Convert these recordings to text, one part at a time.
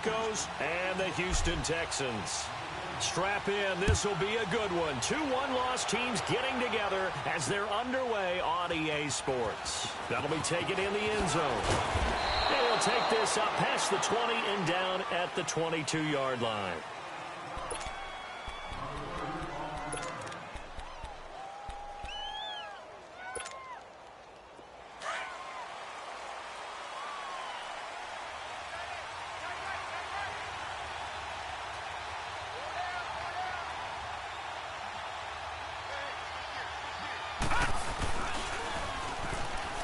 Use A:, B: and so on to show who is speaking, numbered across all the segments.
A: Broncos and the Houston Texans. Strap in. This will be a good one. 2-1 loss teams getting together as they're underway on EA Sports. That'll be taken in the end zone. And he'll take this up past the 20 and down at the 22-yard line.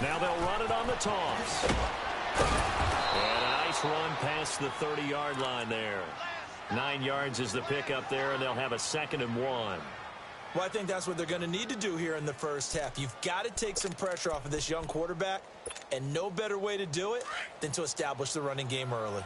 A: Now they'll run it on the toss. And a nice run past the 30-yard line there. 9 yards is the pickup there, and they'll have a 2nd and 1.
B: Well, I think that's what they're going to need to do here in the first half. You've got to take some pressure off of this young quarterback, and no better way to do it than to establish the running game early.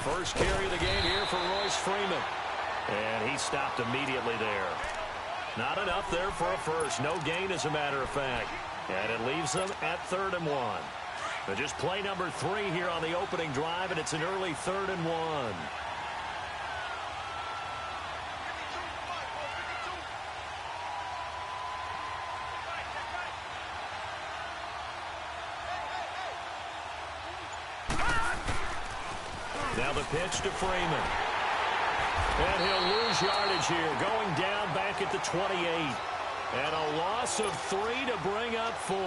A: First carry of the game here for Royce Freeman. And he stopped immediately there. Not enough there for a first. No gain, as a matter of fact. And it leaves them at 3rd and 1. But just play number 3 here on the opening drive, and it's an early 3rd and 1. Now the pitch to Freeman. And he'll lose yardage here, going down back at the 28. And a loss of 3 to bring up 4.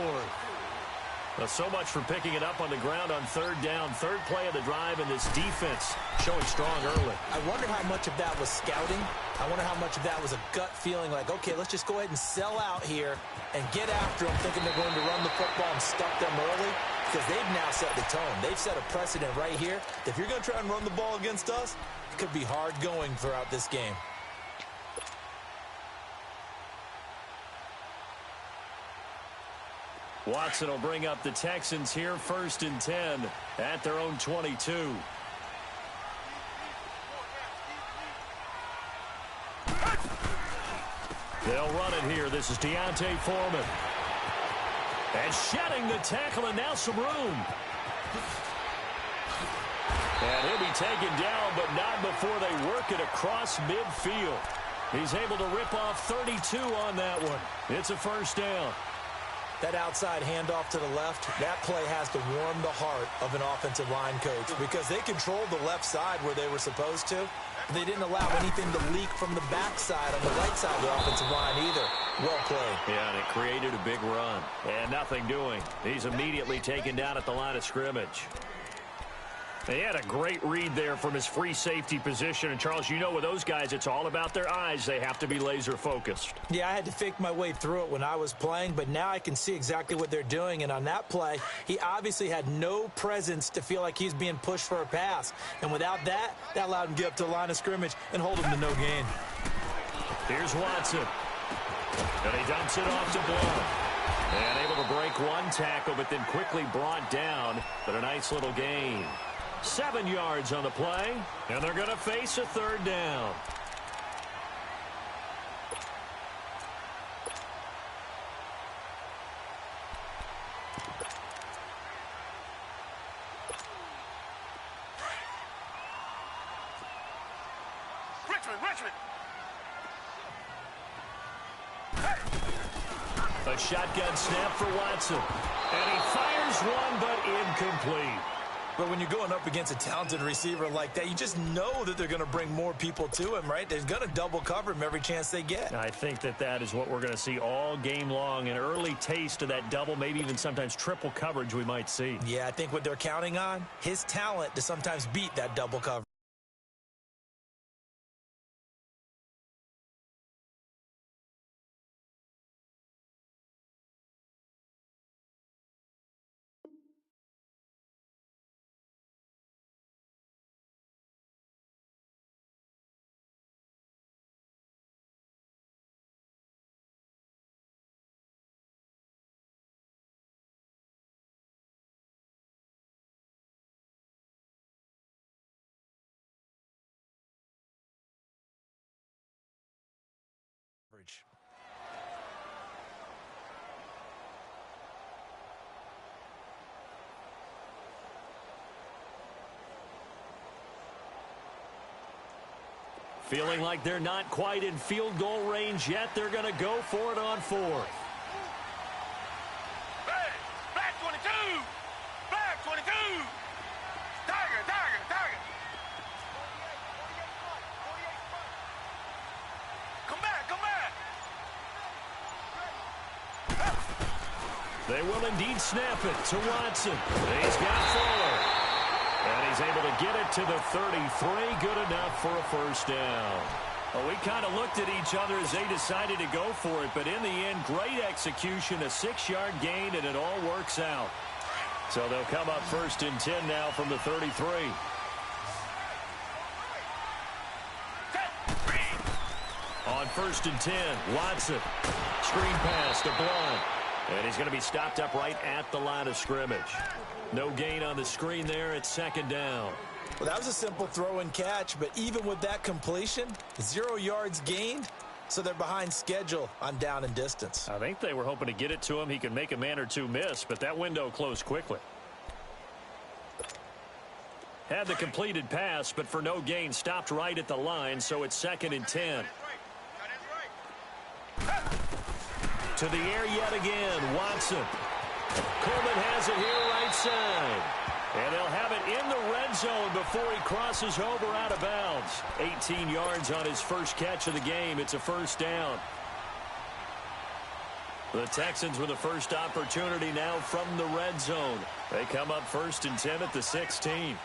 A: Well, so much for picking it up on the ground on 3rd down. 3rd play of the drive, and this defense showing strong early.
B: I wonder how much of that was scouting. I wonder how much of that was a gut feeling like, okay, let's just go ahead and sell out here and get after them, thinking they're going to run the football and stuff them early. Because they've now set the tone. They've set a precedent right here. If you're going to try and run the ball against us, it could be hard going throughout this game.
A: Watson will bring up the Texans here, 1st and 10 at their own 22. They'll run it here. This is Deontay Foreman. And shedding the tackle, and now some room. And he'll be taken down, but not before they work it across midfield. He's able to rip off 32 on that one. It's a 1st down.
B: That outside handoff to the left, that play has to warm the heart of an offensive line coach because they controlled the left side where they were supposed to. They didn't allow anything to leak from the backside on the right side of the offensive line either. Well played.
A: Yeah, and it created a big run. And nothing doing. He's immediately taken down at the line of scrimmage. He had a great read there from his free safety position. And, Charles, you know with those guys, it's all about their eyes. They have to be laser focused.
B: Yeah, I had to fake my way through it when I was playing, but now I can see exactly what they're doing. And on that play, he obviously had no presence to feel like he's being pushed for a pass. And without that, that allowed him to get up to the line of scrimmage and hold him to no gain.
A: Here's Watson. And he dumps it off to Blount. And able to break one tackle, but then quickly brought down. But a nice little gain. 7 yards on the play, and they're going to face a 3rd down. Richmond. A shotgun snap for Watson. And he fires one, but incomplete.
B: But when you're going up against a talented receiver like that, you just know that they're going to bring more people to him, right? They're going to double cover him every chance they get.
A: I think that is what we're going to see all game long. An early taste of that double, maybe even sometimes triple coverage we might see.
B: Yeah, I think what they're counting on, his talent to sometimes beat that double coverage. coverage.
A: Feeling like they're not quite in field goal range yet. They're going to go for it on fourth.
C: Back 22! Back 22! Tiger! Come back!
A: They will indeed snap it to Watson. He's got Fuller. And he's able to get it to the 33. Good enough for a first down. Well, we kind of looked at each other as they decided to go for it. But in the end, great execution, a 6-yard gain, and it all works out. So they'll come up 1st and 10 now from the 33. On 1st and 10, Watson. Screen pass to Blunt. And he's going to be stopped up right at the line of scrimmage. No gain on the screen there. It's 2nd down.
B: Well, that was a simple throw and catch, but even with that completion, 0 yards gained, so they're behind schedule on down and distance.
A: I think they were hoping to get it to him. He could make a man or two miss, but that window closed quickly. Had the completed pass, but for no gain, stopped right at the line, so it's 2nd and 10. To the air yet again, Watson. Coleman has it here right side. And they'll have it in the red zone before he crosses over out of bounds. 18 yards on his first catch of the game. It's a first down. The Texans with the first opportunity now from the red zone. They come up 1st and 10 at the 16.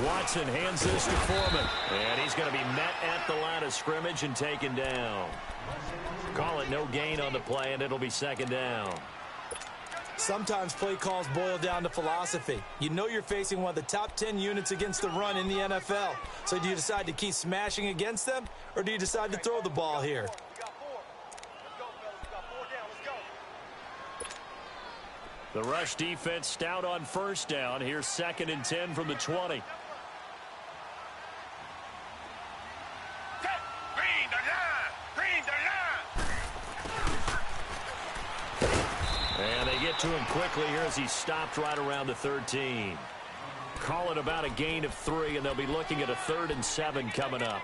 A: Watson hands this to Foreman. And he's going to be met at the line of scrimmage and taken down. Call it no gain on the play, and it'll be 2nd down.
B: Sometimes play calls boil down to philosophy. You know you're facing one of the top 10 units against the run in the NFL. So do you decide to keep smashing against them, or do you decide to throw the ball here?
A: The rush defense stout on 1st down. Here's 2nd and 10 from the 20. And they get to him quickly here as he's stopped right around the 13. Call it about a gain of 3, and they'll be looking at a 3rd and 7 coming up.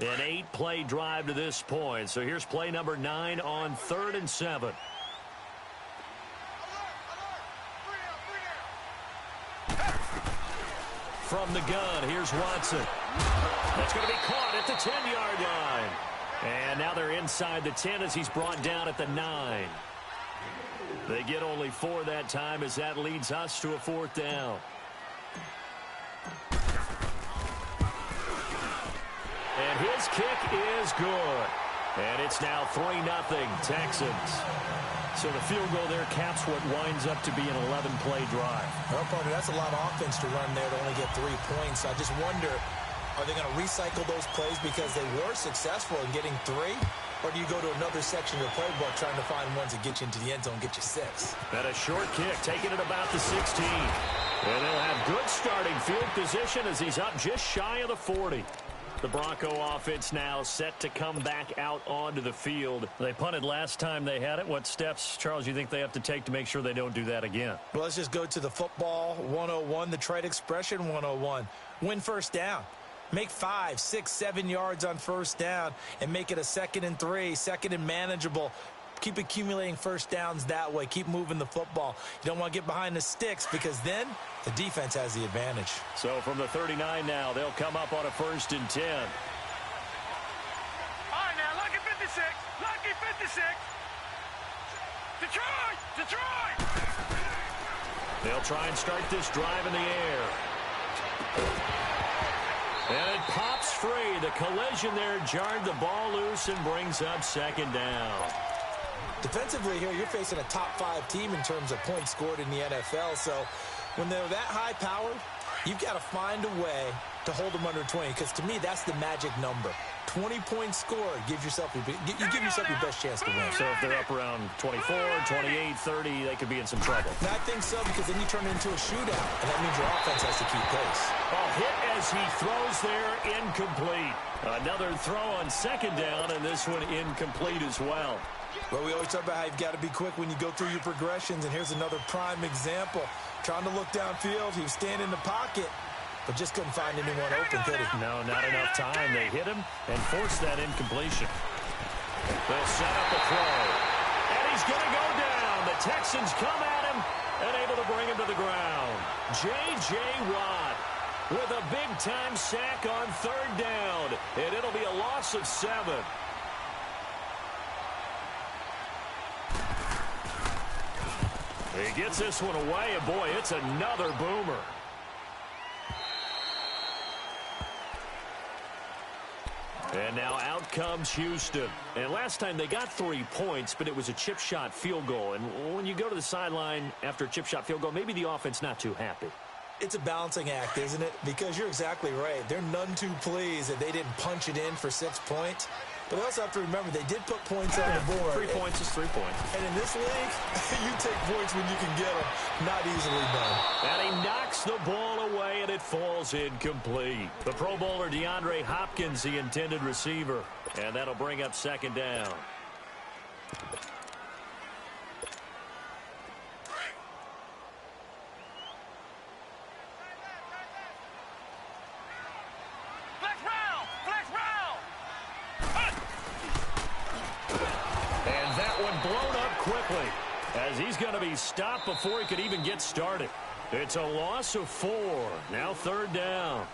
A: An 8-play drive to this point. So here's play number 9 on 3rd and 7. From the gun, here's Watson. That's going to be caught at the 10-yard line. And now they're inside the 10 as he's brought down at the 9. They get only 4 that time as that leads us to a 4th down. And his kick is good. And it's now 3-0 Texans. So the field goal there caps what winds up to be an 11-play drive.
B: Well, partner, that's a lot of offense to run there to only get 3 points. I just wonder, are they going to recycle those plays because they were successful in getting 3? Or do you go to another section of the playbook trying to find ones that get you into the end zone and get you 6?
A: And a short kick, taking it about the 16. And they'll have good starting field position as he's up just shy of the 40. The Bronco offense now set to come back out onto the field. They punted last time they had it. What steps, Charles, you think they have to take to make sure they don't do that again?
B: Well, let's just go to the football 101, the trade expression 101. Win 1st down. Make 5, 6, 7 yards on 1st down and make it a 2nd and 3, 2nd and manageable. Keep accumulating 1st downs that way. Keep moving the football. You don't want to get behind the sticks because then the defense has the advantage.
A: So from the 39 now, they'll come up on a 1st and 10.
C: All right, now, lucky 56. Lucky 56. Detroit!
A: They'll try and start this drive in the air. And it pops free. The collision there jarred the ball loose and brings up 2nd down.
B: Defensively here, you're facing a top 5 team in terms of points scored in the NFL. So when they're that high-powered, you've got to find a way to hold them under 20. Because to me, that's the magic number. 20-point score, you give yourself your best chance to win.
A: So if they're up around 24, 28, 30, they could be in some trouble.
B: And I think so, because then you turn it into a shootout, and that means your offense has to keep pace.
A: A hit as he throws there, incomplete. Another throw on second down, and this one incomplete as well.
B: Well, we always talk about how you've got to be quick when you go through your progressions, and here's another prime example. Trying to look downfield, he was standing in the pocket, but just couldn't find anyone open, could he?
A: No, not enough time. They hit him and forced that incompletion. They'll set up a throw, and he's going to go down. The Texans come at him and able to bring him to the ground. J.J. Watt with a big-time sack on third down, and it'll be a loss of 7. He gets this one away, and boy, it's another boomer. And now out comes Houston. And last time they got 3 points, but it was a chip shot field goal. And when you go to the sideline after a chip shot field goal, maybe the offense not too happy.
B: It's a balancing act, isn't it? Because you're exactly right. They're none too pleased that they didn't punch it in for 6 points. But they also have to remember they did put points on the board.
A: 3 points is 3 points.
B: And in this league, you take points when you can get them. Not easily done.
A: And he knocks the ball away, and it falls incomplete. The Pro Bowler DeAndre Hopkins, the intended receiver. And that'll bring up second down. As he's going to be stopped before he could even get started. It's a loss of 4. Now third down.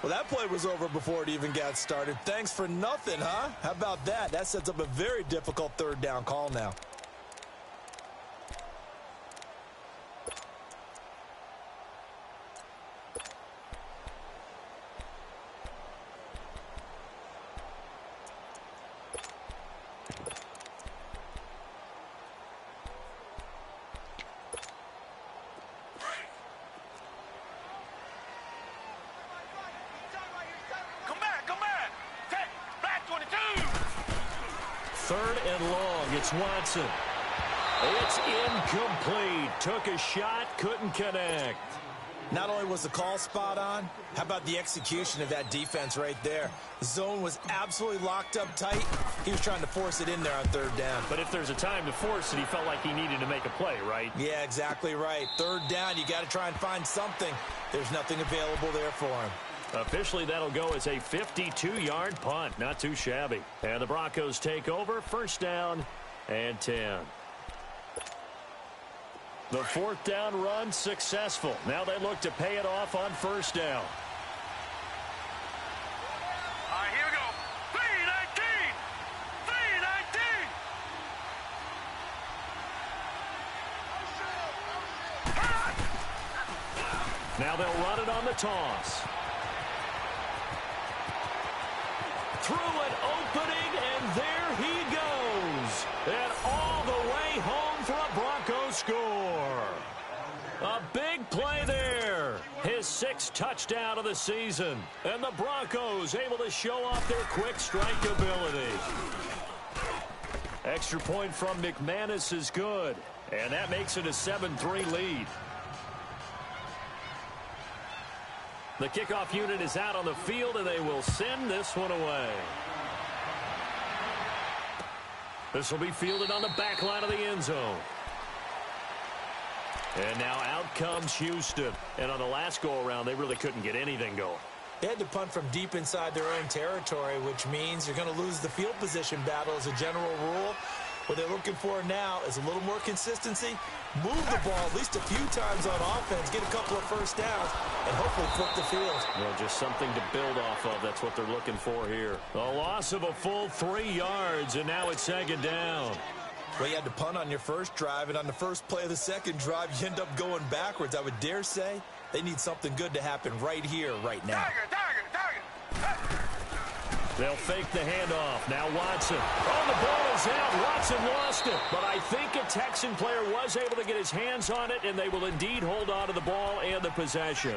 B: Well, that play was over before it even got started. Thanks for nothing, huh? How about that? That sets up a very difficult third down call now.
A: Third and long. It's Watson. It's incomplete. Took a shot, couldn't connect.
B: Not only was the call spot on, how about the execution of that defense right there? The zone was absolutely locked up tight. He was trying to force it in there on third down.
A: But if there's a time to force it, he felt like he needed to make a play, right?
B: Yeah, exactly right. Third down, you got to try and find something. There's nothing available there for him.
A: Officially, that'll go as a 52-yard punt. Not too shabby. And the Broncos take over. First down and 10. The fourth down run successful. Now they look to pay it off on first down.
C: All right, here we go. 319! 319!
A: Now they'll run it on the toss. Through an opening, and there he goes. And all the way home for a Broncos score. A big play there. His 6th touchdown of the season. And the Broncos able to show off their quick strike ability. Extra point from McManus is good. And that makes it a 7-3 lead. The kickoff unit is out on the field, and they will send this one away. This will be fielded on the back line of the end zone. And now out comes Houston. And on the last go-around, they really couldn't get anything going.
B: They had to punt from deep inside their own territory, which means you're going to lose the field position battle as a general rule. What they're looking for now is a little more consistency, move the ball at least a few times on offense, get a couple of first downs, and hopefully flip the field.
A: Well, just something to build off of. That's what they're looking for here. A loss of a full 3 yards, and now it's second down.
B: Well, you had to punt on your first drive, and on the first play of the second drive, you end up going backwards. I would dare say they need something good to happen right here, right now.
C: Target!
A: They'll fake the handoff. Now Watson. Oh, the ball is out. Watson lost it. But I think a Texan player was able to get his hands on it, and they will indeed hold on to the ball and the possession.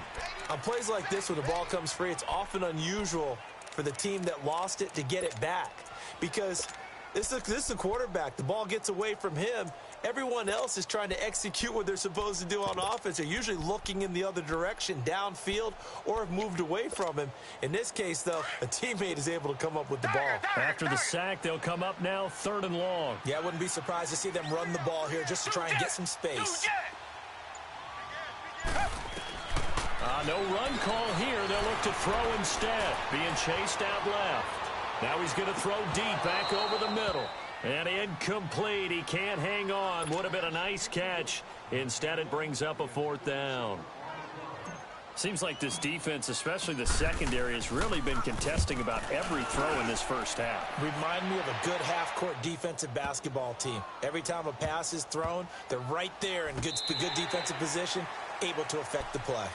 B: On plays like this, when the ball comes free, it's often unusual for the team that lost it to get it back. Because this is a quarterback. The ball gets away from him. Everyone else is trying to execute what they're supposed to do on offense. They're usually looking in the other direction, downfield, or have moved away from him. In this case, though, a teammate is able to come up with the ball.
A: After the sack, they'll come up now 3rd and long.
B: Yeah, I wouldn't be surprised to see them run the ball here just to try and get some space.
A: No run call here. They'll look to throw instead. Being chased out left. Now he's going to throw deep back over the middle. And incomplete. He can't hang on. Would have been a nice catch. Instead, it brings up a 4th down. Seems like this defense, especially the secondary, has really been contesting about every throw in this first half.
B: Remind me of a good half-court defensive basketball team. Every time a pass is thrown, they're right there in good defensive position, able to affect the play.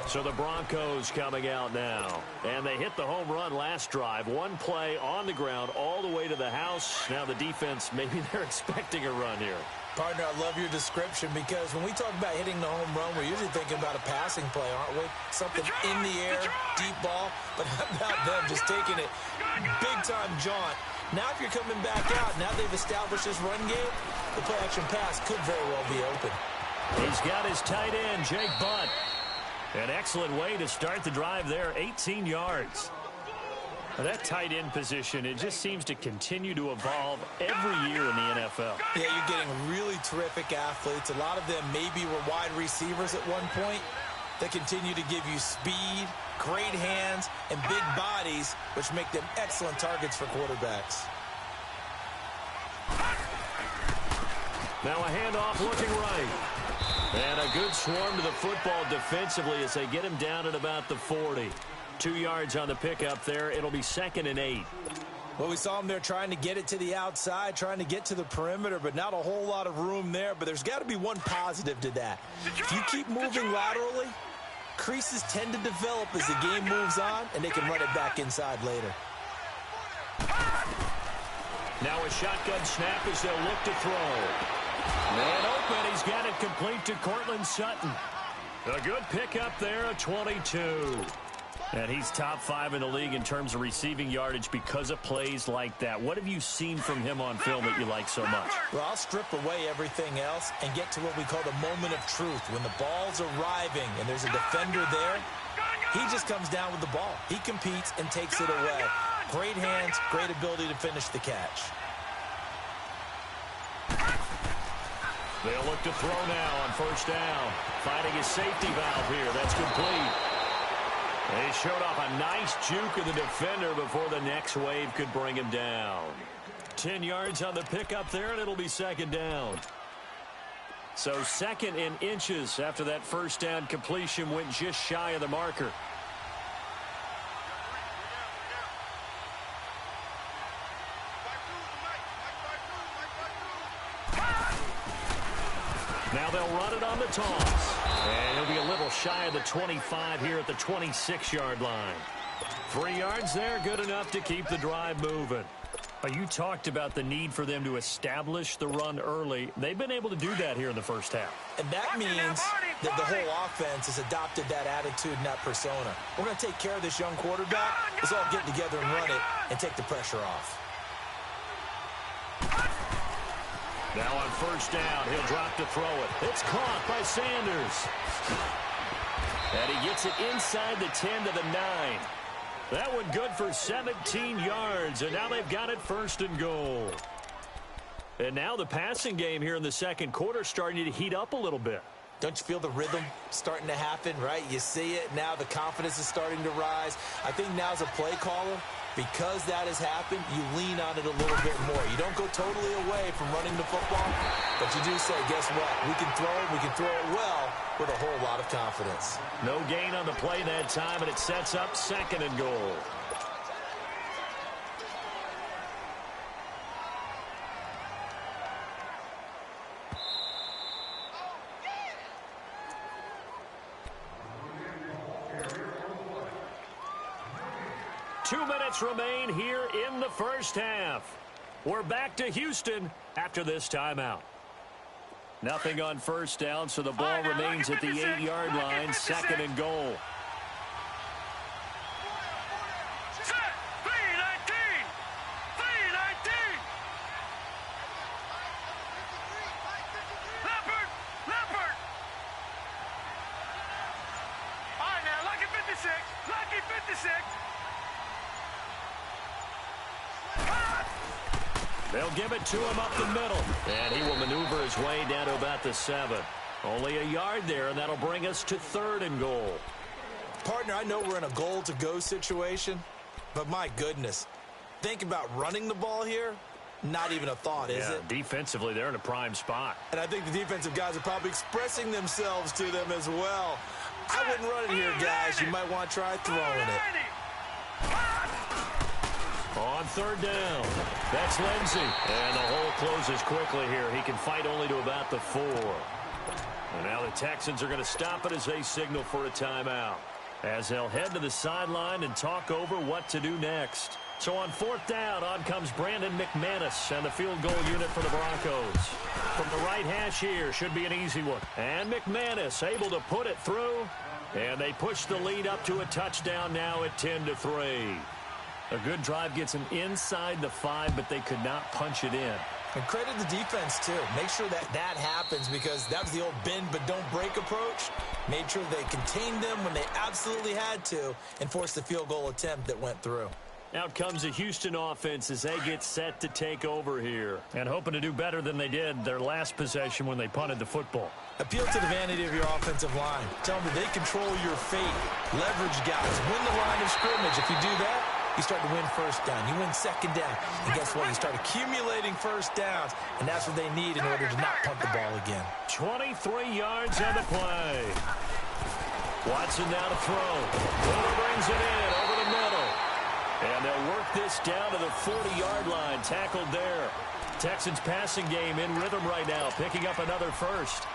A: So the Broncos coming out now. And they hit the home run last drive. One play on the ground all the way to the house. Now the defense, maybe they're expecting a run here.
B: Partner, I love your description because when we talk about hitting the home run, we're usually thinking about a passing play, aren't we? Something in the air, deep ball. But how about them just taking it big-time jaunt? Now if you're coming back out, now they've established this run game, the play-action pass could very well be open.
A: He's got his tight end, Jake Butt. An excellent way to start the drive there, 18 yards. Now that tight end position, it just seems to continue to evolve every year in the NFL.
B: Yeah, you're getting really terrific athletes. A lot of them maybe were wide receivers at one point. They continue to give you speed, great hands, and big bodies, which make them excellent targets for quarterbacks.
A: Now a handoff looking right. And a good swarm to the football defensively as they get him down at about the 40. 2 yards on the pickup there. It'll be 2nd and 8.
B: Well, we saw him there trying to get it to the outside, trying to get to the perimeter, but not a whole lot of room there. But there's got to be one positive to that. If you keep moving laterally, creases tend to develop as the game moves on, and they can run it back inside later.
A: Now a shotgun snap as they'll look to throw. Man open, he's got it complete to Cortland Sutton. A good pickup there, a 22. And he's top 5 in the league in terms of receiving yardage because of plays like that. What have you seen from him on film that you like so much?
B: Well, I'll strip away everything else and get to what we call the moment of truth. When the ball's arriving and there's a defender there, he just comes down with the ball. He competes and takes it away. Great hands, great ability to finish the catch.
A: They'll look to throw now on 1st down. Finding his safety valve here. That's complete. They showed off a nice juke of the defender before the next wave could bring him down. 10 yards on the pickup there, and it'll be 2nd down. So 2nd in inches after that 1st down completion went just shy of the marker. Now they'll run it on the toss. And he'll be a little shy of the 25 here at the 26-yard line. 3 yards there, good enough to keep the drive moving. You talked about the need for them to establish the run early. They've been able to do that here in the first half.
B: And that means that the whole offense has adopted that attitude and that persona. We're going to take care of this young quarterback. Let's all get together and run it and take the pressure off.
A: Now on 1st down, he'll drop to throw it. It's caught by Sanders. And he gets it inside the 10 to the 9. That one good for 17 yards, and now they've got it 1st and goal. And now the passing game here in the 2nd quarter starting to heat up a little bit.
B: Don't you feel the rhythm starting to happen, right? You see it. Now the confidence is starting to rise. I think now as a play caller, because that has happened, you lean on it a little bit more. You don't go totally away from running the football, but you do say, guess what? We can throw it well with a whole lot of confidence.
A: No gain on the play that time, and it sets up 2nd and goal. Two minutes remain here in the first half. We're back to Houston after this timeout. Nothing on 1st down, so the ball remains at the 8-yard line, 2nd and goal. They'll give it to him up the middle. And he will maneuver his way down to about the 7. Only a yard there, and that'll bring us to 3rd and goal.
B: Partner, I know we're in a goal-to-go situation, but my goodness, think about running the ball here. Not even a thought, is it?
A: Defensively, they're in a prime spot.
B: And I think the defensive guys are probably expressing themselves to them as well. I wouldn't run it here, guys. You might want to try throwing it.
A: On 3rd down, that's Lindsey. And the hole closes quickly here. He can fight only to about the 4. And now the Texans are going to stop it as they signal for a timeout, as they'll head to the sideline and talk over what to do next. So on 4th down, on comes Brandon McManus and the field goal unit for the Broncos. From the right hash here, should be an easy one. And McManus able to put it through. And they push the lead up to a touchdown now at 10-3. A good drive gets them inside the 5, but they could not punch it in.
B: And credit the defense, too. Make sure that happens, because that was the old bend but don't break approach. Made sure they contained them when they absolutely had to and forced the field goal attempt that went through.
A: Out comes the Houston offense as they get set to take over here, and hoping to do better than they did their last possession when they punted the football.
B: Appeal to the vanity of your offensive line. Tell them that they control your fate. Leverage guys. Win the line of scrimmage. If you do that, you start to win 1st down. You win 2nd down. And guess what? You start accumulating 1st downs, and that's what they need in order to not punt the ball again.
A: 23 yards on the play. Watson now to throw. Fuller brings it in over the middle. And they'll work this down to the 40-yard line. Tackled there. Texans passing game in rhythm right now, picking up another 1st.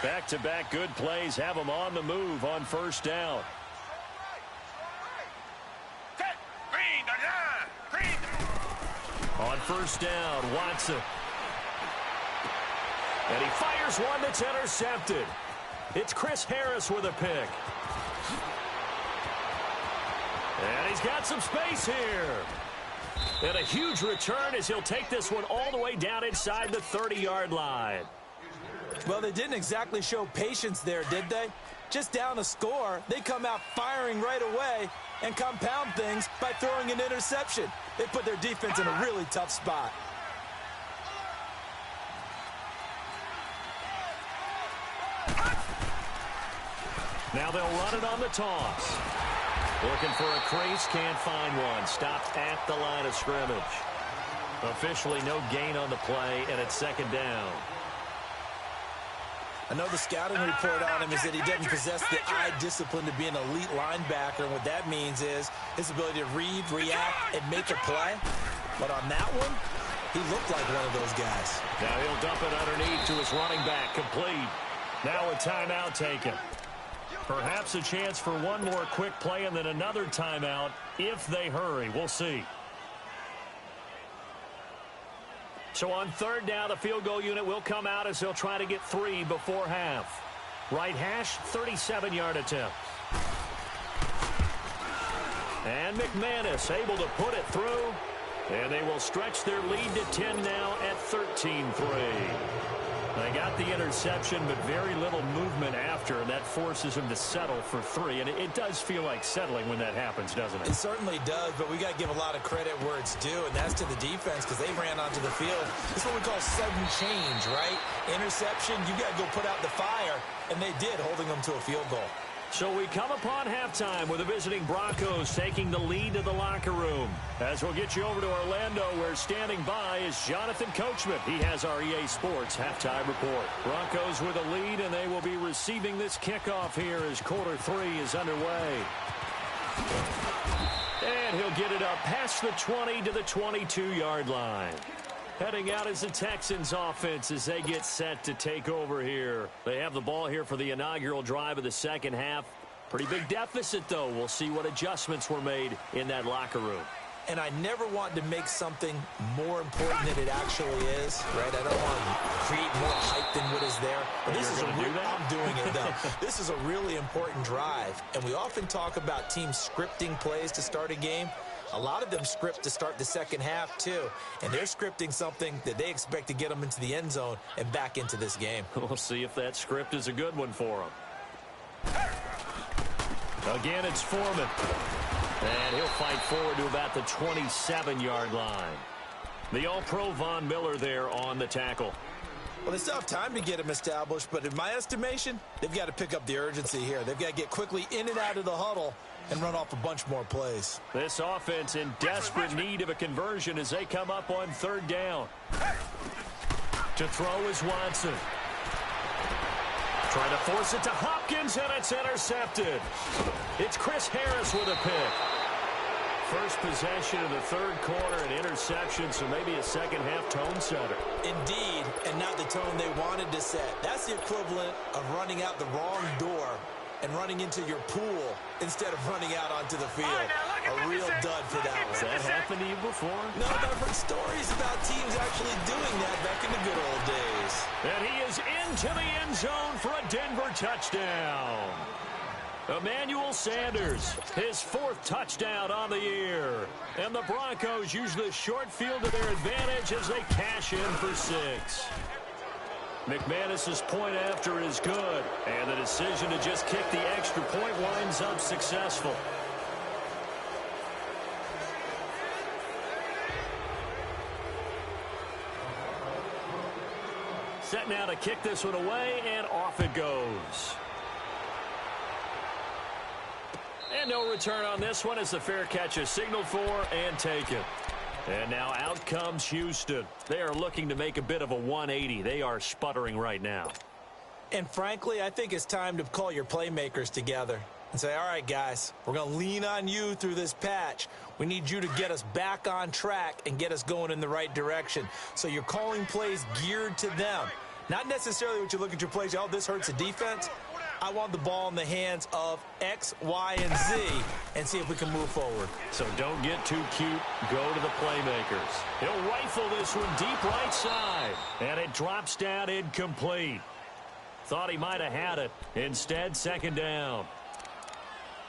A: Back-to-back good plays have them on the move on 1st down. On 1st down, Watson. And he fires one that's intercepted. It's Chris Harris with a pick. And he's got some space here. And a huge return as he'll take this one all the way down inside the 30-yard line.
B: Well, they didn't exactly show patience there, did they? Just down a score, they come out firing right away and compound things by throwing an interception. They put their defense in a really tough spot.
A: Now they'll run it on the toss. Looking for a crease, can't find one. Stopped at the line of scrimmage. Officially no gain on the play, and it's 2nd down.
B: I know the scouting report on him is that he doesn't possess the eye discipline to be an elite linebacker, and what that means is his ability to read, react, and make a play. But on that one, he looked like one of those guys.
A: Now he'll dump it underneath to his running back, complete. Now a timeout taken. Perhaps a chance for one more quick play and then another timeout if they hurry. We'll see. So on 3rd down, the field goal unit will come out as they'll try to get 3 before half. Right hash, 37-yard attempt. And McManus able to put it through. And they will stretch their lead to 10 now at 13-3. They got the interception, but very little movement after, and that forces them to settle for 3. And it does feel like settling when that happens, doesn't it?
B: It certainly does, but we got to give a lot of credit where it's due, and that's to the defense because they ran onto the field. It's what we call sudden change, right? Interception, you got to go put out the fire, and they did, holding them to a field goal.
A: So we come upon halftime with the visiting Broncos taking the lead to the locker room. As we'll get you over to Orlando, where standing by is Jonathan Coachman. He has our EA Sports halftime report. Broncos with a lead, and they will be receiving this kickoff here as quarter 3 is underway. And he'll get it up past the 20 to the 22-yard line. Heading out is the Texans offense as they get set to take over here. They have the ball here for the inaugural drive of the 2nd half. Pretty big deficit, though. We'll see what adjustments were made in that locker room.
B: And I never want to make something more important than it actually is, right? I don't want to create more hype than what is there. But this is I'm doing it, though. This is a really important drive. And we often talk about teams scripting plays to start a game. A lot of them script to start the second half, too. And they're scripting something that they expect to get them into the end zone and back into this game.
A: We'll see if that script is a good one for them. Again, it's Foreman. And he'll fight forward to about the 27-yard line. The All-Pro Von Miller there on the tackle.
B: Well, they still have time to get him established, but in my estimation, they've got to pick up the urgency here. They've got to get quickly in and out of the huddle and run off a bunch more plays.
A: This offense in desperate need of a conversion as they come up on third down. To throw is Watson. Trying to force it to Hopkins, and it's intercepted. It's Chris Harris with a pick. First possession of the third quarter, an interception, so maybe a second-half tone setter.
B: Indeed, and not the tone they wanted to set. That's the equivalent of running out the wrong door and running into your pool instead of running out onto the field. A real dud for that one.
A: Has that happened to you before?
B: No, but I've heard stories about teams actually doing that back in the good old days.
A: And he is into the end zone for a Denver touchdown. Emmanuel Sanders, his fourth touchdown on the year. And the Broncos use the short field to their advantage as they cash in for 6. McManus's point after is good, and the decision to just kick the extra point winds up successful. Set now to kick this one away, and off it goes. And no return on this one as the fair catch is signaled for and taken. And now out comes Houston. They are looking to make a bit of a 180. They are sputtering right now.
B: And frankly, I think it's time to call your playmakers together and say, all right, guys, we're going to lean on you through this patch. We need you to get us back on track and get us going in the right direction. So you're calling plays geared to them. Not necessarily what you look at your plays, oh, this hurts the defense. I want the ball in the hands of X, Y, and Z and see if we can move forward.
A: So don't get too cute. Go to the playmakers. He'll rifle this one deep right side. And it drops down incomplete. Thought he might have had it. Instead, second down.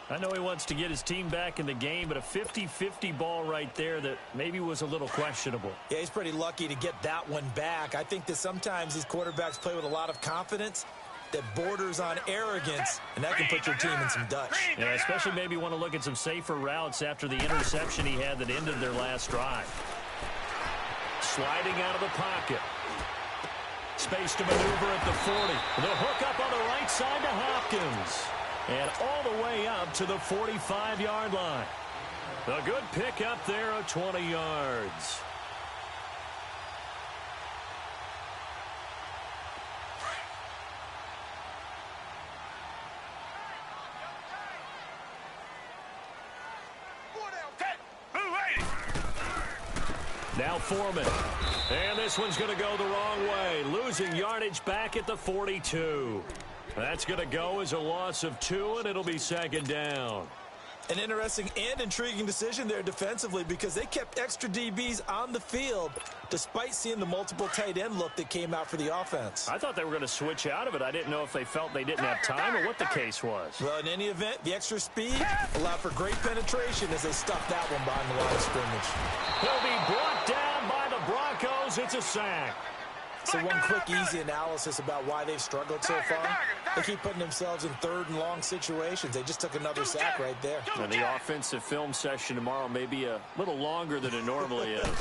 A: I know he wants to get his team back in the game, but a 50-50 ball right there that maybe was a little questionable.
B: Yeah, he's pretty lucky to get that one back. I think that sometimes these quarterbacks play with a lot of confidence that borders on arrogance, and that can put your team in some Dutch.
A: Yeah, especially maybe want to look at some safer routes after the interception he had that ended their last drive. Sliding out of the pocket. Space to maneuver at the 40. The hook up on the right side to Hopkins. And all the way up to the 45-yard line. A good pick up there of 20 yards. Now Foreman. And this one's going to go the wrong way. Losing yardage back at the 42. That's going to go as a loss of 2, and it'll be second down.
B: An interesting and intriguing decision there defensively because they kept extra DBs on the field despite seeing the multiple tight end look that came out for the offense.
A: I thought they were going to switch out of it. I didn't know if they felt they didn't have time or what the case was.
B: Well, in any event, the extra speed allowed for great penetration as they stuffed that one behind the line of scrimmage.
A: He'll be brought down by the Broncos. It's a sack.
B: So one quick, easy analysis about why they've struggled so far. They keep putting themselves in third and long situations. They just took another sack right there.
A: And the offensive film session tomorrow may be a little longer than it normally is.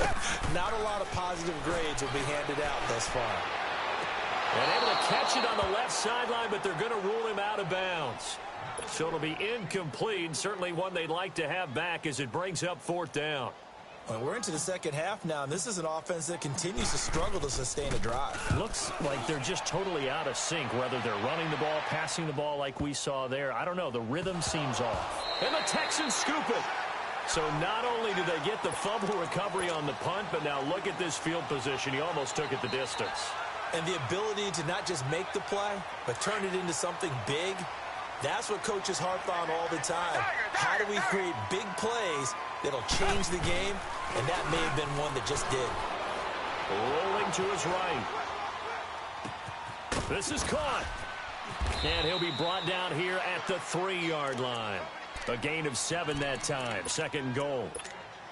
B: Not a lot of positive grades will be handed out thus far.
A: And able to catch it on the left sideline, but they're going to rule him out of bounds. So it'll be incomplete, certainly one they'd like to have back as it brings up fourth down.
B: Well, we're into the second half now, and this is an offense that continues to struggle to sustain a drive.
A: Looks like they're just totally out of sync, whether they're running the ball, passing the ball like we saw there. I don't know. The rhythm seems off. And the Texans scoop it. So not only did they get the fumble recovery on the punt, but now look at this field position. He almost took it the distance.
B: And the ability to not just make the play, but turn it into something big, that's what coaches harp on all the time. How do we create big plays that'll change the game? And that may have been one that just did.
A: Rolling to his right. This is caught. And he'll be brought down here at the 3-yard line. A gain of 7 that time. Second and goal.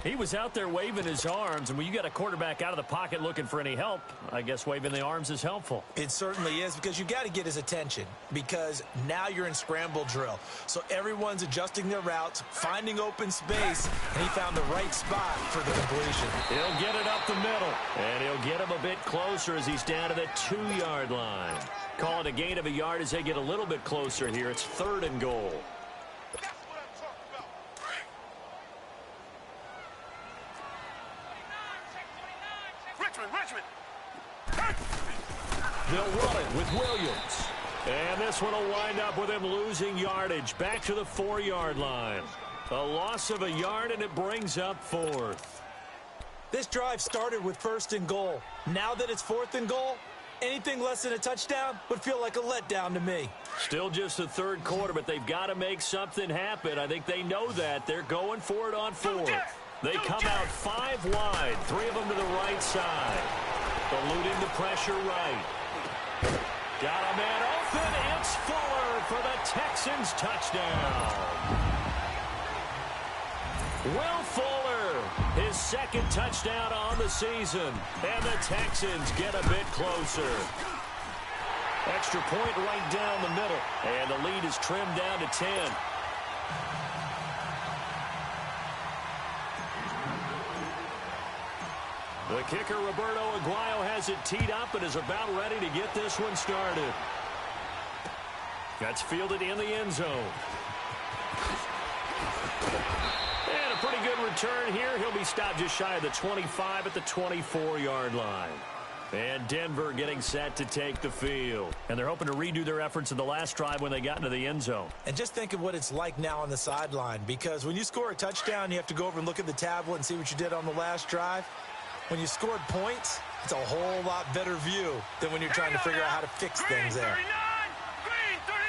A: He was out there waving his arms, and when you got a quarterback out of the pocket looking for any help, I guess waving the arms is helpful.
B: It certainly is, because you got to get his attention, because now you're in scramble drill. So everyone's adjusting their routes, finding open space, and he found the right spot for the completion.
A: He'll get it up the middle, and he'll get him a bit closer as he's down to the 2-yard line. Call it a gain of a yard as they get a little bit closer here. It's 3rd and goal. They'll run it with Williams. And this one will wind up with him losing yardage back to the 4-yard line. A loss of a yard, and it brings up 4th.
B: This drive started with 1st and goal. Now that it's 4th and goal, anything less than a touchdown would feel like a letdown to me.
A: Still just the 3rd quarter, but they've got to make something happen. I think they know that. They're going for it on 4th. They come out 5 wide, 3 of them to the right side. Eluding the pressure right. Got a man open. It's Fuller for the Texans touchdown. Will Fuller, his 2nd touchdown on the season. And the Texans get a bit closer. Extra point right down the middle. And the lead is trimmed down to 10. The kicker, Roberto Aguayo, has it teed up and is about ready to get this one started. That's fielded in the end zone. And a pretty good return here. He'll be stopped just shy of the 25 at the 24-yard line. And Denver getting set to take the field. And they're hoping to redo their efforts in the last drive when they got into the end zone.
B: And just think of what it's like now on the sideline, because when you score a touchdown, you have to go over and look at the tablet and see what you did on the last drive. When you scored points, it's a whole lot better view than when you're trying to figure out how to fix things there.
C: Green 39.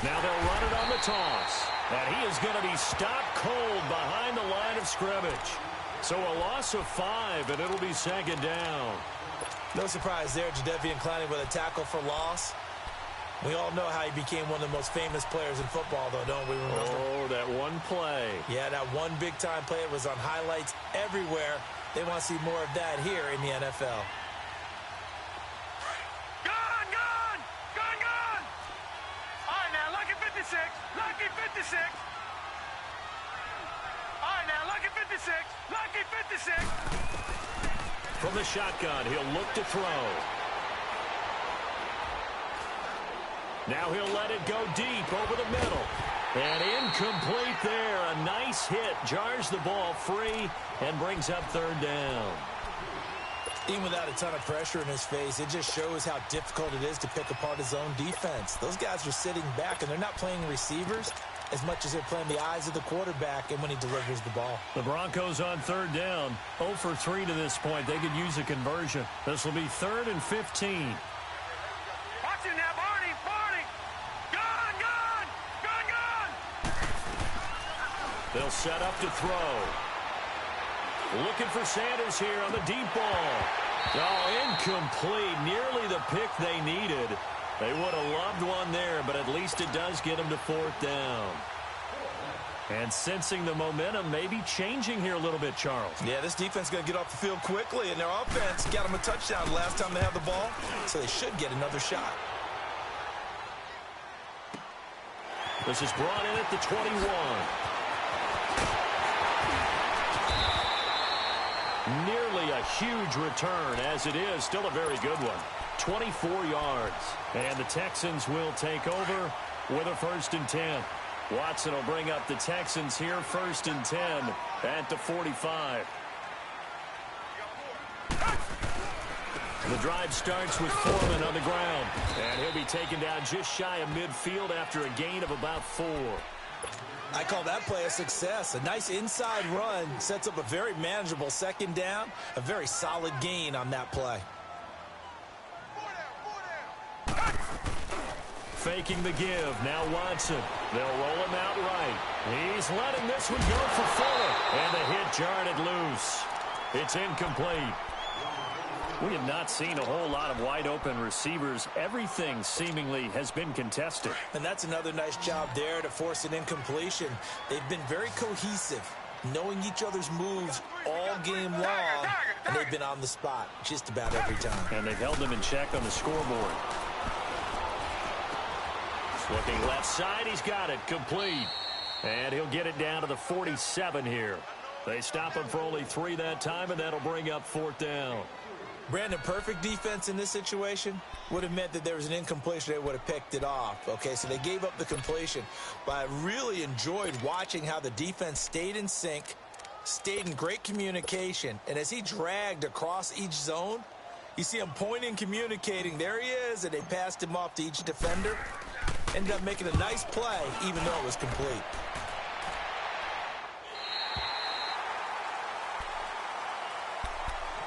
A: Now they'll run it on the toss. And he is going to be stopped cold behind the line of scrimmage. So a loss of 5, and it'll be 2nd down.
B: No surprise there, Jadeveon Clowney with a tackle for loss. We all know how he became one of the most famous players in football, though, don't we? Remember?
A: Oh, that one play.
B: Yeah, that one big-time play was on highlights everywhere. They want to see more of that here in the NFL.
C: Gone! All right, now, lucky 56. Lucky 56. All right, now, lucky 56. Lucky 56.
A: From the shotgun, he'll look to throw. Now he'll let it go deep over the middle. And incomplete there. A nice hit. Jars the ball free and brings up 3rd down.
B: Even without a ton of pressure in his face, it just shows how difficult it is to pick apart his own defense. Those guys are sitting back, and they're not playing receivers as much as they're playing the eyes of the quarterback and when he delivers the ball.
A: The Broncos on 3rd down. 0 for 3 to this point. They could use a conversion. This will be 3rd and 15.
C: Watch it now, Barney.
A: They'll set up to throw. Looking for Sanders here on the deep ball. Oh, incomplete. Nearly the pick they needed. They would have loved one there, but at least it does get them to 4th down. And sensing the momentum maybe changing here a little bit, Charles.
B: Yeah, this defense is going to get off the field quickly, and their offense got them a touchdown last time they had the ball, so they should get another shot.
A: This is brought in at the 21. Nearly a huge return, as it is still a very good one. 24 yards. And the Texans will take over with a 1st and 10. Watson will bring up the Texans here, 1st and 10 at the 45. The drive starts with Foreman on the ground. And he'll be taken down just shy of midfield after a gain of about 4.
B: I call that play a success. A nice inside run sets up a very manageable 2nd down. A very solid gain on that play.
A: Faking the give. Now Watson. They'll roll him out right. He's letting this one go for Fuller. And the hit jarred it loose. It's incomplete. We have not seen a whole lot of wide-open receivers. Everything seemingly has been contested.
B: And that's another nice job there to force an incompletion. They've been very cohesive, knowing each other's moves all game long, and they've been on the spot just about every time.
A: And they've held them in check on the scoreboard. Looking left side, he's got it, complete. And he'll get it down to the 47 here. They stop him for only 3 that time, and that'll bring up 4th down.
B: Brandon, perfect defense in this situation would have meant that there was an incompletion. They would have picked it off. Okay, so they gave up the completion. But I really enjoyed watching how the defense stayed in sync, stayed in great communication. And as he dragged across each zone, you see him pointing, communicating. There he is, and they passed him off to each defender. Ended up making a nice play, even though it was complete.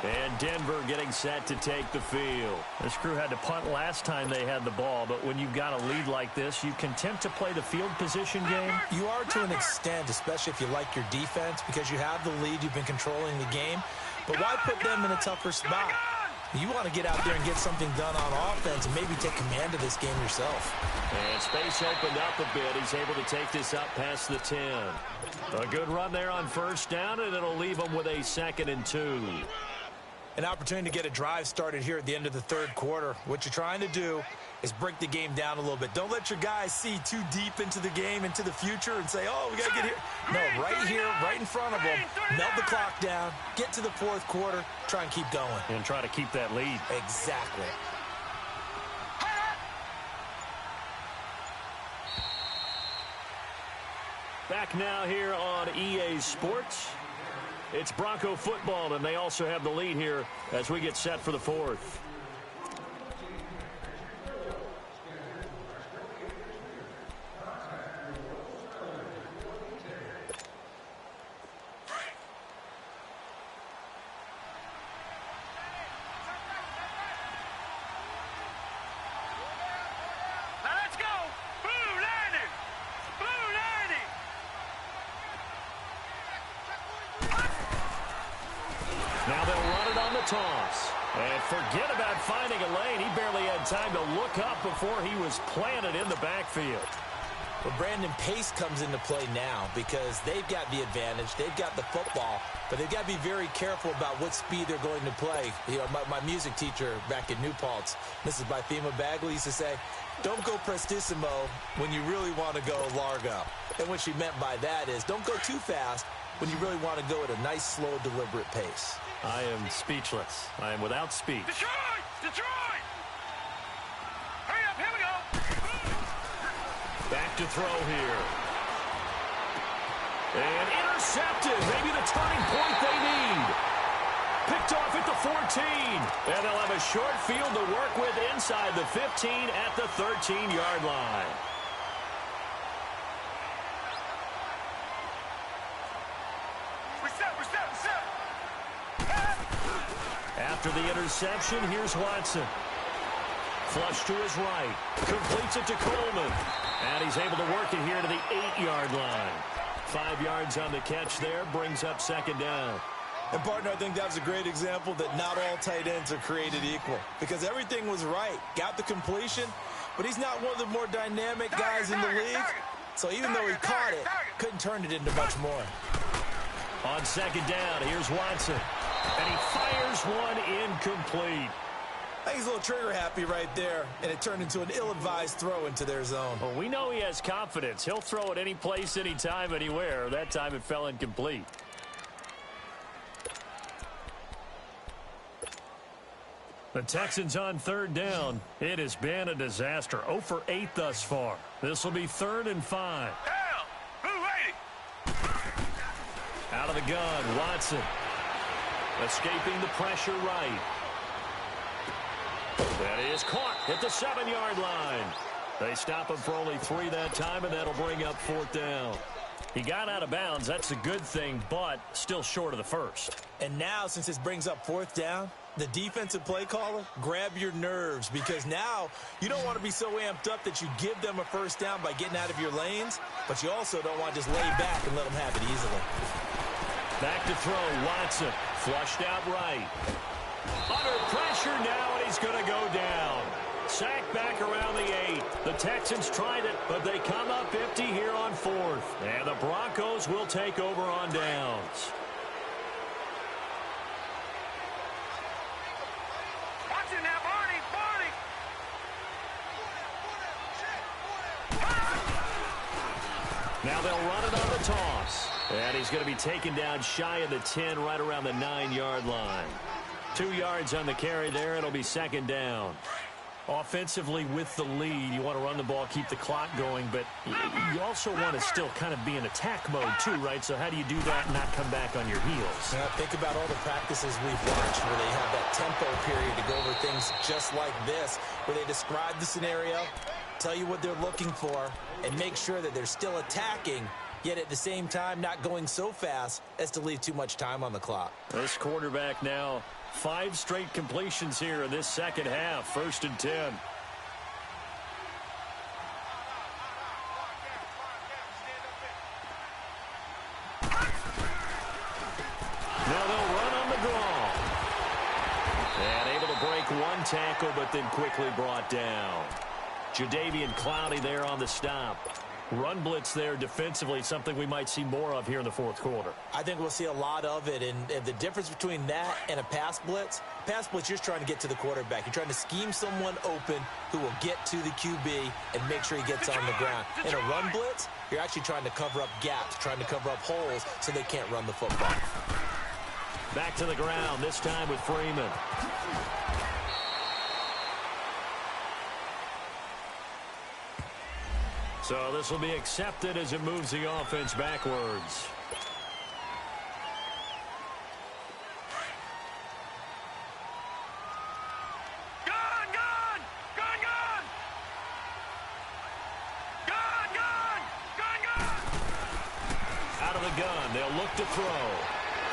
A: And Denver getting set to take the field. This crew had to punt last time they had the ball, but when you've got a lead like this, you content to play the field position game?
B: You are to an extent, especially if you like your defense, because you have the lead, you've been controlling the game. But why put them in a tougher spot? You want to get out there and get something done on offense and maybe take command of this game yourself.
A: And space opened up a bit. He's able to take this up past the 10. A good run there on 1st down, and it'll leave him with a 2nd and 2.
B: An opportunity to get a drive started here at the end of the 3rd quarter. What you're trying to do is break the game down a little bit. Don't let your guys see too deep into the game, into the future, and say, oh, we got to get here. No, right here, right in front of them. Melt the clock down, get to the 4th quarter, try and keep going.
A: And try to keep that lead.
B: Exactly.
A: Back now here on EA Sports. It's Bronco football, and they also have the lead here as we get set for the 4th. Now they'll run it on the toss. And forget about finding a lane. He barely had time to look up before he was planted in the backfield.
B: Well, Brandon, pace comes into play now because they've got the advantage. They've got the football, but they've got to be very careful about what speed they're going to play. You know, my music teacher back in New Paltz, Mrs. Bythema Bagley, used to say, don't go prestissimo when you really want to go largo. And what she meant by that is don't go too fast when you really want to go at a nice, slow, deliberate pace.
A: I am speechless. I am without speech.
C: Detroit! Detroit! Hurry up, here we go!
A: Back to throw here. And intercepted. Maybe the turning point they need. Picked off at the 14. And they'll have a short field to work with inside the 15 at the 13-yard line. After the interception, here's Watson. Flush to his right. Completes it to Coleman. And he's able to work it here to the 8-yard line. 5 yards on the catch there. Brings up 2nd down.
B: And, partner, I think that was a great example that not all tight ends are created equal. Because everything was right. Got the completion, but he's not one of the more dynamic guys in the league. So even though he caught it, couldn't turn it into much more.
A: On 2nd down, here's Watson. And he fires one incomplete.
B: I think he's a little trigger happy right there, and it turned into an ill-advised throw into their zone.
A: Well, we know he has confidence. He'll throw it any place, anytime, anywhere. That time it fell incomplete. The Texans on 3rd down. It has been a disaster. 0 for 8 thus far. This will be 3rd and 5.
C: Who waiting?
A: Out of the gun, Watson. Escaping the pressure right. That is caught at the 7-yard line. They stop him for only 3 that time, and that'll bring up 4th down. He got out of bounds. That's a good thing, but still short of the first.
B: And now, since this brings up 4th down, the defensive play caller, grab your nerves, because now you don't want to be so amped up that you give them a 1st down by getting out of your lanes, but you also don't want to just lay back and let them have it easily.
A: Back to throw, Watson. Flushed out right. Under pressure now, and he's going to go down. Sacked back around the 8. The Texans tried it, but they come up empty here on 4th. And the Broncos will take over on downs.
C: Watch it now, Barney.
A: Now they'll run it on the toss. And he's going to be taken down shy of the 10, right around the 9-yard line. 2 yards on the carry there. It'll be 2nd down. Offensively with the lead, you want to run the ball, keep the clock going, but you also want to still kind of be in attack mode too, right? So how do you do that and not come back on your heels?
B: Think about all the practices we've watched where they have that tempo period to go over things just like this, where they describe the scenario, tell you what they're looking for, and make sure that they're still attacking, yet at the same time not going so fast as to leave too much time on the clock.
A: This quarterback now 5 straight completions here in this second half. 1st and 10. Now they'll run on the draw. And able to break 1 tackle, but then quickly brought down. Jadeveon Clowney there on the stop. Run blitz there defensively, something we might see more of here in the 4th quarter.
B: I think we'll see a lot of it, and the difference between that and a pass blitz, you're just trying to get to the quarterback. You're trying to scheme someone open who will get to the QB and make sure he gets on the ground. In a run blitz, you're actually trying to cover up gaps, trying to cover up holes so they can't run the football.
A: Back to the ground, this time with Freeman. So this will be accepted as it moves the offense backwards.
C: Gun!
A: Out of the gun, they'll look to throw.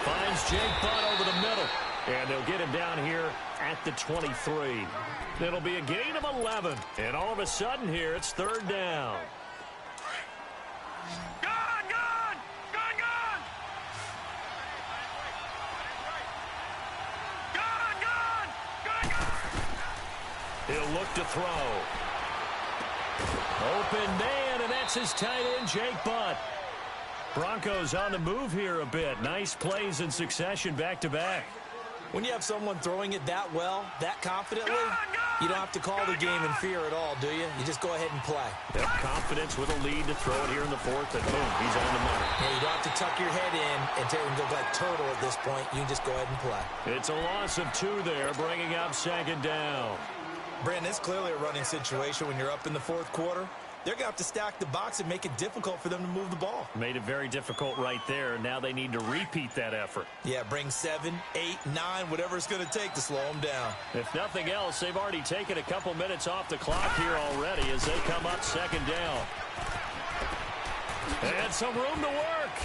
A: Finds Jake Butt over the middle. And they'll get him down here at the 23. It'll be a gain of 11. And all of a sudden here, it's 3rd down. He'll look to throw. Open man, and that's his tight end, Jake Butt. Broncos on the move here a bit. Nice plays in succession back-to-back.
B: When you have someone throwing it that well, that confidently, you don't have to call the game in fear at all, do you? You just go ahead and play.
A: Yep, confidence with a lead to throw it here in the 4th, and boom, he's on the money.
B: Yeah, you don't have to tuck your head in and look like turtle at this point. You can just go ahead and play.
A: It's a loss of 2 there, bringing up 2nd down.
B: Brandon, it's clearly a running situation when you're up in the 4th quarter. They're going to have to stack the box and make it difficult for them to move the ball.
A: Made it very difficult right there. Now they need to repeat that effort.
B: Yeah, bring 7, 8, 9, whatever it's going to take to slow them down.
A: If nothing else, they've already taken a couple minutes off the clock here already as they come up 2nd down. And some room to work.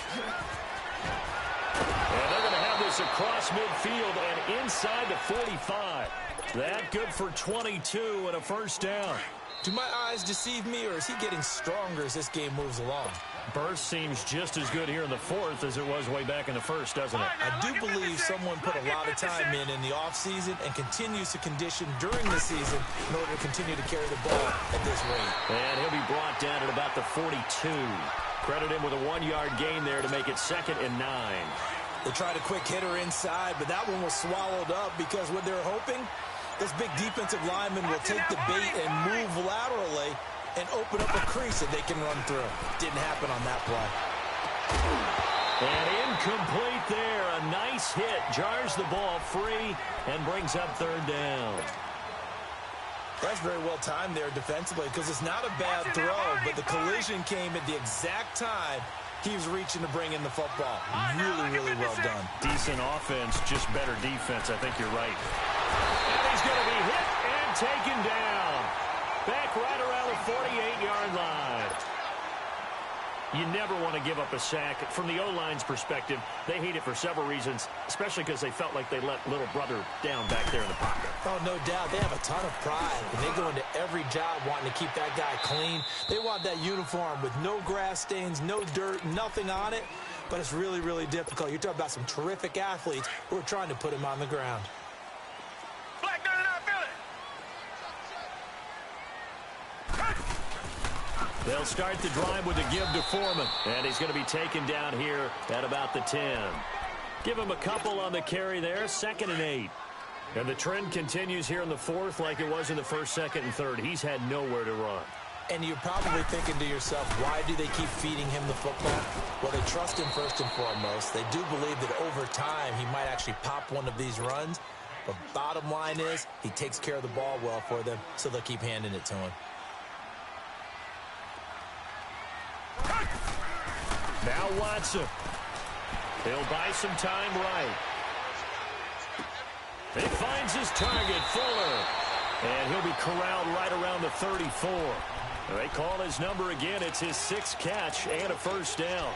A: And they're going to have this across midfield and inside the 45. That good for 22 and a 1st down.
B: Do my eyes deceive me, or is he getting stronger as this game moves along?
A: Burst seems just as good here in the 4th as it was way back in the 1st, doesn't it?
B: I do believe someone put a lot of time in the offseason and continues to condition during the season in order to continue to carry the ball at this rate.
A: And he'll be brought down at about the 42. Credit him with a 1-yard gain there to make it 2nd and 9.
B: They tried a quick hitter inside, but that one was swallowed up because what they're hoping, those big defensive linemen will take the bait and move laterally and open up a crease that they can run through. Didn't happen on that play.
A: And incomplete there. A nice hit. Jars the ball free and brings up 3rd down.
B: That's very well timed there defensively because it's not a bad throw, but the collision came at the exact time he was reaching to bring in the football. Really, really well done.
A: Decent offense, just better defense. I think you're right. And he's going to be hit and taken down. Back right around the 48-yard line. You never want to give up a sack. From the O-line's perspective, they hate it for several reasons, especially because they felt like they let little brother down back there in the pocket.
B: Oh, no doubt. They have a ton of pride, and they go into every job wanting to keep that guy clean. They want that uniform with no grass stains, no dirt, nothing on it, but it's really, really difficult. You're talking about some terrific athletes who are trying to put him on the ground.
A: They'll start the drive with a give to Foreman, and he's going to be taken down here at about the 10. Give him a couple on the carry there, 2nd and 8. And the trend continues here in the 4th like it was in the 1st, 2nd, and 3rd. He's had nowhere to run.
B: And you're probably thinking to yourself, why do they keep feeding him the football? Well, they trust him first and foremost. They do believe that over time he might actually pop one of these runs. But bottom line is he takes care of the ball well for them, so they'll keep handing it to him.
A: Now Watson. He'll buy some time right. He finds his target, Fuller. And he'll be corralled right around the 34. They call his number again. It's his 6th catch and a 1st down.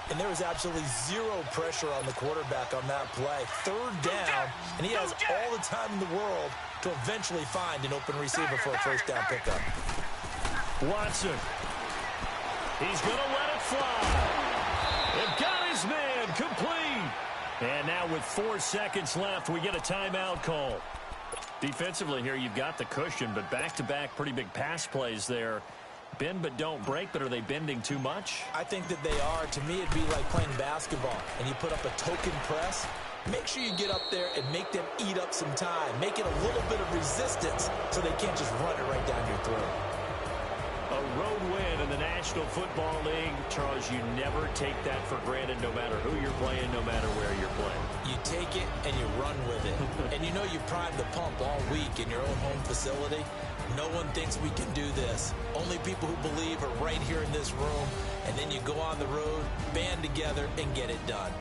B: And there was absolutely zero pressure on the quarterback on that play. 3rd down, and he has all the time in the world to eventually find an open receiver for a 1st down pickup.
A: Watson. He's going to let it fly. They've got his man complete. And now with 4 seconds left, we get a timeout call. Defensively here, you've got the cushion, but back-to-back pretty big pass plays there. Bend but don't break, but are they bending too much?
B: I think that they are. To me, it'd be like playing basketball, and you put up a token press. Make sure you get up there and make them eat up some time. Make it a little bit of resistance so they can't just run it right down your throat.
A: A road win in the National Football League. Charles, you never take that for granted no matter who you're playing, no matter where you're playing.
B: You take it and you run with it. And you know you primed the pump all week in your own home facility. No one thinks we can do this. Only people who believe are right here in this room. And then you go on the road, band together, and get it done.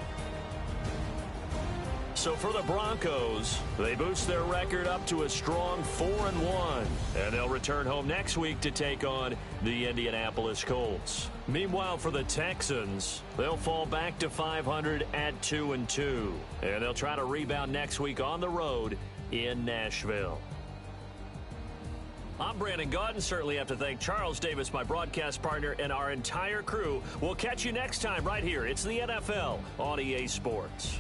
A: So for the Broncos, they boost their record up to a strong 4-1. And they'll return home next week to take on the Indianapolis Colts. Meanwhile, for the Texans, they'll fall back to 500 at 2-2. And they'll try to rebound next week on the road in Nashville. I'm Brandon Gaudin. Certainly have to thank Charles Davis, my broadcast partner, and our entire crew. We'll catch you next time right here. It's the NFL on EA Sports.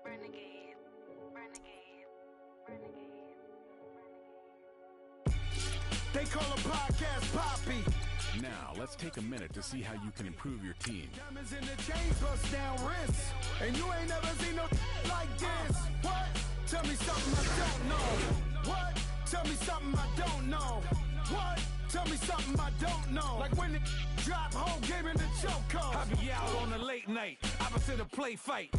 D: Renegade, renegade. They call a podcast Poppy.
E: Now, let's take a minute to see how you can improve your team.
D: Diamonds in the chain, bust down wrists. And you ain't never seen no like this. What? Tell me something I don't know. What? Tell me something I don't know. What? Tell me something I don't know. Like when the drop, whole game in the choke.
F: I be out on a late night, opposite a play fight.